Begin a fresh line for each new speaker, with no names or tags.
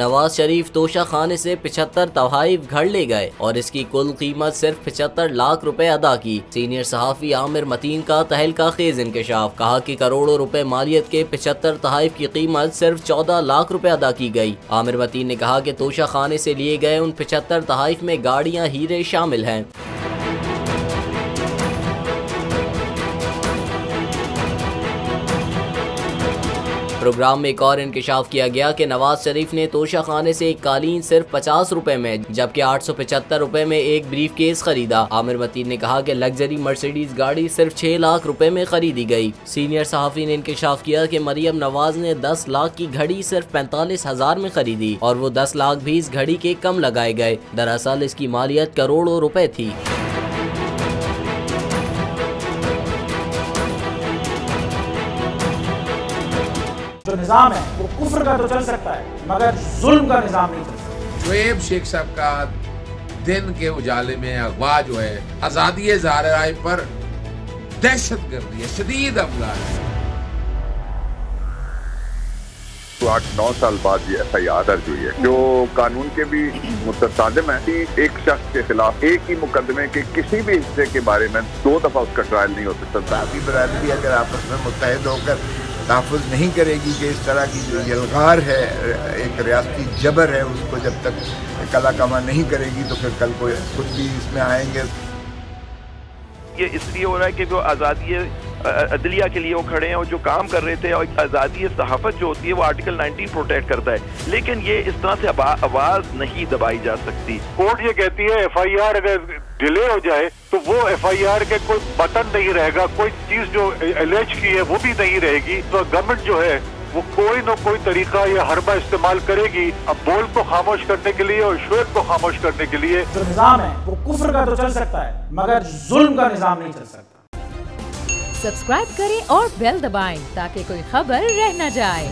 नवाज शरीफ तोशा खाने से 75 तोहाइफ घर ले गए और इसकी कुल कीमत सिर्फ 75 लाख रुपए अदा की। सीनियर सहाफी आमिर मतीन का तहलका खेज इंकशाफ, कहा कि करोड़ों रुपए मालियत के 75 तोहाइफ की कीमत सिर्फ 14 लाख रुपए अदा की गई। आमिर मतीन ने कहा कि तोशा खाने से लिए गए उन 75 तोहाइफ में गाड़ियाँ, हीरे शामिल हैं। प्रोग्राम में एक और इंकशाफ किया गया कि नवाज शरीफ ने तोशा खाने से एक कालीन सिर्फ 50 रुपए में जबकि 875 रुपए में एक ब्रीफ केस खरीदा। आमिर मतीन ने कहा कि लग्जरी मर्सिडीज गाड़ी सिर्फ 6 लाख रुपए में खरीदी गई। सीनियर सहाफी ने इंकशाफ किया कि मरियम नवाज ने 10 लाख की घड़ी सिर्फ 45,000 में खरीदी और वो 10 लाख भी इस घड़ी के कम लगाए गए। दरअसल इसकी मालियत करोड़ों रुपए थी।
जो निज़ाम है वो कुफ्र का तो चल सकता है मगर जुल्म का निज़ाम नहीं चल सकता।
शुएब शेख साहब का दिन के उजाले में अगवा जो है आज़ादी ज़ाहिर पर दहशत गर्दी है, शदीद हमला है।
8-9 साल बाद ये FIR दर्ज हुई है जो कानून के भी मुतसादिम है कि एक शख्स के खिलाफ एक ही मुकदमे के किसी भी हिस्से के बारे में 2 दफा उसका ट्रायल नहीं हो सकता।
अभी बरादरी अगर आपस में मुत्तहिद होकर तहफ़्फ़ुज़ नहीं करेगी कि इस तरह की जो यलगार है, एक रियासती जबर है, उसको जब तक कला कमा नहीं करेगी तो फिर कल को खुद भी इसमें आएंगे।
ये इसलिए हो रहा है कि जो आज़ादी अदलिया के लिए वो खड़े हैं और जो काम कर रहे थे, और आज़ादी सहाफ़त जो होती है वो आर्टिकल 19 प्रोटेक्ट करता है, लेकिन ये इस तरह से आवाज़ नहीं दबाई जा सकती।
कोर्ट ये कहती है FIR अगर डिले हो जाए तो वो FIR के कोई बटन नहीं रहेगा, कोई चीज जो एलेज की है वो भी नहीं रहेगी। तो गवर्नमेंट जो है वो कोई न कोई तरीका या हरबा इस्तेमाल करेगी अब बोल को खामोश करने के लिए और शुएब को खामोश करने के लिए।
जो निज़ाम है वो कुफ्र का तो चल सकता है मगर जुल्म का निज़ाम नहीं चल सकता।
सब्सक्राइब करें और बेल दबाएं ताकि कोई खबर रह न जाए।